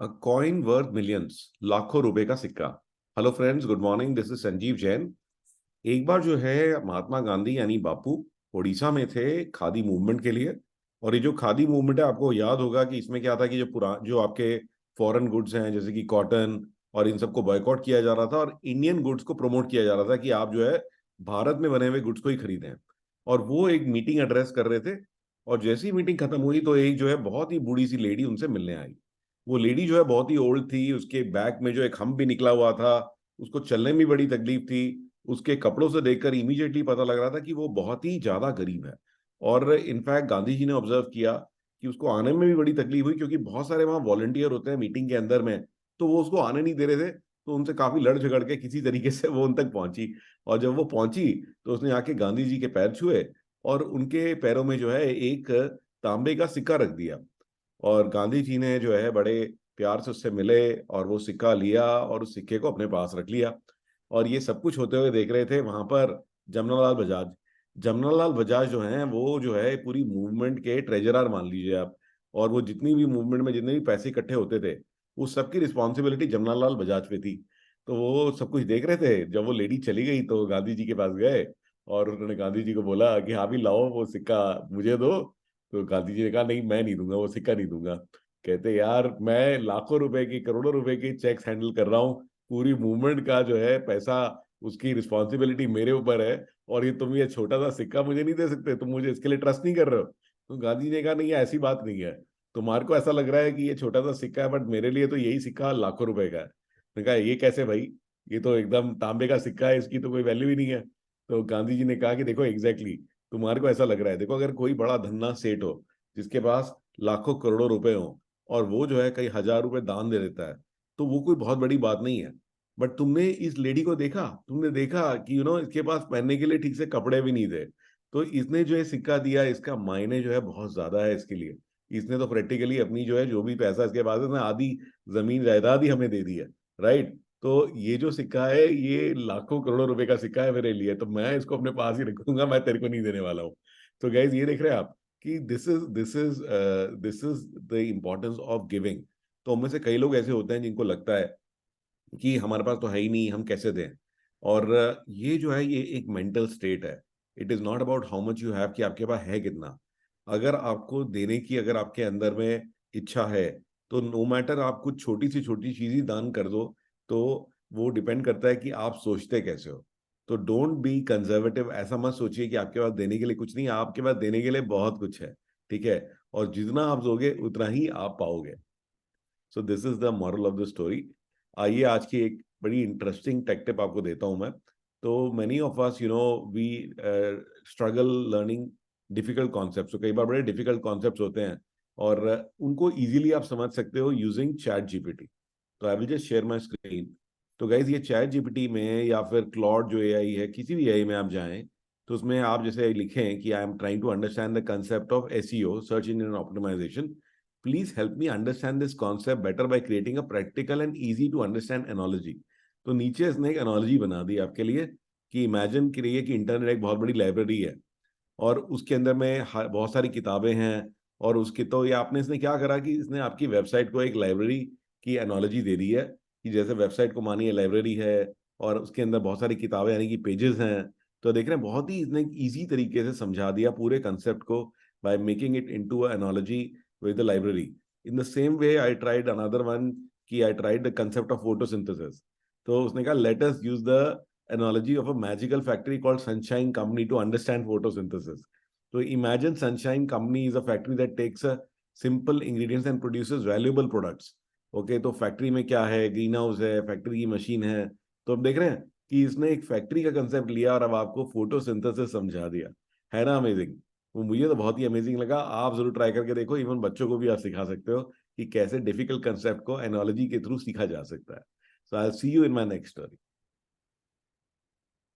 अ coin worth millions, लाखों रुपए का सिक्का। Hello friends, good morning, this is Sanjeev Jain. एक बार जो है महात्मा गांधी यानी बापू उड़ीसा में थे खादी मूवमेंट के लिए। और ये जो खादी मूवमेंट है, आपको याद होगा कि इसमें क्या था कि जो आपके फॉरेन गुड्स हैं जैसे कि कॉटन और इन सबको बॉयकॉट किया जा रहा था और इंडियन गुड्स को प्रमोट किया जा रहा था कि आप जो है भारत में बने हुए गुड्स को ही खरीदें। और वो एक मीटिंग एड्रेस कर रहे थे। और जैसी ही मीटिंग खत्म हुई तो एक जो है बहुत ही बूढ़ी सी लेडी उनसे मिलने आई। वो लेडी जो है बहुत ही ओल्ड थी, उसके बैक में जो एक हम्प भी निकला हुआ था, उसको चलने में भी बड़ी तकलीफ थी। उसके कपड़ों से देखकर इमीडिएटली पता लग रहा था कि वो बहुत ही ज्यादा गरीब है। और इनफैक्ट गांधी जी ने ऑब्जर्व किया कि उसको आने में भी बड़ी तकलीफ हुई, क्योंकि बहुत सारे वहां वॉलंटियर होते हैं मीटिंग के अंदर में, तो वो उसको आने नहीं दे रहे थे। तो उनसे काफी लड़ झगड़ के किसी तरीके से वो उन तक पहुंची। और जब वो पहुंची तो उसने आके गांधी जी के पैर छुए और उनके पैरों में जो है एक तांबे का सिक्का रख दिया। और गांधी जी ने जो है बड़े प्यार से उससे मिले और वो सिक्का लिया और उस सिक्के को अपने पास रख लिया। और ये सब कुछ होते हुए देख रहे थे वहां पर जमनालाल बजाज। जमनालाल बजाज जो हैं वो जो है पूरी मूवमेंट के ट्रेजरर मान लीजिए आप। और वो जितनी भी मूवमेंट में जितने भी पैसे इकट्ठे होते थे, उस सबकी रिस्पॉन्सिबिलिटी जमनालाल बजाज पे थी। तो वो सब कुछ देख रहे थे। जब वो लेडी चली गई तो गांधी जी के पास गए और उन्होंने गांधी जी को बोला कि हाँ भी लाओ वो सिक्का मुझे दो। तो गांधी जी ने कहा नहीं, मैं नहीं दूंगा, वो सिक्का नहीं दूंगा। कहते यार, मैं लाखों रुपए की करोड़ों रुपए की चेक्स हैंडल कर रहा हूँ, पूरी मूवमेंट का जो है पैसा, उसकी रिस्पॉन्सिबिलिटी मेरे ऊपर है। और ये तुम ये छोटा सा सिक्का मुझे नहीं दे सकते, तुम मुझे इसके लिए ट्रस्ट नहीं कर रहे हो। तो गांधी जी ने कहा नहीं, ऐसी बात नहीं है। तुम्हारे को ऐसा लग रहा है कि ये छोटा सा सिक्का है, बट मेरे लिए तो यही सिक्का लाखों रुपए का है। मैंने कहा ये कैसे भाई, ये तो एकदम तांबे का सिक्का है, इसकी तो कोई वैल्यू ही नहीं है। तो गांधी जी ने कहा कि देखो एग्जैक्टली तुम्हारे को ऐसा लग रहा है, देखो अगर कोई बड़ा धन्ना सेठ हो जिसके पास लाखों करोड़ों रुपए हो और वो जो है कई हजार रुपए दान दे देता है, तो वो कोई बहुत बड़ी बात नहीं है। बट तुमने इस लेडी को देखा, तुमने देखा कि इसके पास पहनने के लिए ठीक से कपड़े भी नहीं थे। तो इसने जो है सिक्का दिया, इसका मायने जो है बहुत ज्यादा है इसके लिए। इसने तो प्रैक्टिकली अपनी जो है जो भी पैसा इसके पास है ना, आधी जमीन जायदाद ही हमें दे दी है। राइट। तो ये जो सिक्का है ये लाखों करोड़ों रुपए का सिक्का है मेरे लिए, तो मैं इसको अपने पास ही रखूंगा, मैं तेरे को नहीं देने वाला हूँ। तो गाइज ये देख रहे हैं आप कि this is the importance of giving. तो उनमें से कई लोग ऐसे होते हैं जिनको लगता है कि हमारे पास तो है ही नहीं, हम कैसे दें। और ये जो है ये एक मेंटल स्टेट है। It is not about how much you have, कि आपके पास है कितना। अगर आपको देने की, अगर आपके अंदर में इच्छा है, तो नो मैटर आप कुछ छोटी सी छोटी चीज ही दान कर दो। तो वो डिपेंड करता है कि आप सोचते कैसे हो। तो डोंट बी कंजर्वेटिव, ऐसा मत सोचिए कि आपके पास देने के लिए कुछ नहीं है, आपके पास देने के लिए बहुत कुछ है। ठीक है। और जितना आप दोगे उतना ही आप पाओगे। So this is the moral of the story. आइए आज की एक बड़ी इंटरेस्टिंग टेक टिप आपको देता हूं मैं। तो many of us we struggle learning difficult concepts. तो कई बार बड़े डिफिकल्ट कॉन्सेप्ट्स होते हैं और उनको इजीली आप समझ सकते हो यूजिंग चैट जीपीटी। तो I will just share my screen. तो गाइज ये चैट जीपीटी में या फिर क्लॉड जो एआई है, किसी भी एआई में आप जाएं, तो उसमें आप जैसे लिखें कि I am trying to understand the concept of SEO, search engine optimisation, please help me understand this concept better by creating a practical and easy to understand analogy. तो नीचे इसने एक एनोलॉजी बना दी आपके लिए कि इमेजिन करिए कि इंटरनेट एक बहुत बड़ी लाइब्रेरी है और उसके अंदर में बहुत सारी किताबें हैं। और उसकी तो ये आपने, इसने क्या करा कि इसने आपकी वेबसाइट को एक लाइब्रेरी की एनोलॉजी दे दी है कि जैसे वेबसाइट को मानिए लाइब्रेरी है और उसके अंदर बहुत सारी किताबें यानी कि पेजेस हैं। तो देख रहे हैं बहुत ही इसने इजी तरीके से समझा दिया पूरे कंसेप्ट को by making it into a analogy with the library. In the same way, I tried another one कि I tried the concept of photosynthesis. तो उसने कहा let us use the analogy of a magical factory called Sunshine Company to understand photosynthesis. So imagine Sunshine Company is a factory that takes a simple ingredients and produces valuable products. Okay, तो factory में क्या है, green house है, factory की machine है। तो अब देख रहे हैं कि इसने एक फैक्ट्री का कंसेप्ट लिया और अब आपको फोटोसिंथेसिस समझा दिया। है ना अमेजिंग। वो मुझे तो बहुत ही अमेजिंग लगा। आप जरूर ट्राई करके देखो, इवन बच्चों को भी आप सिखा सकते हो कि कैसे डिफिकल्ट कंसेप्ट को एनोलॉजी के थ्रू सीखा जा सकता है। So I see you in my next story.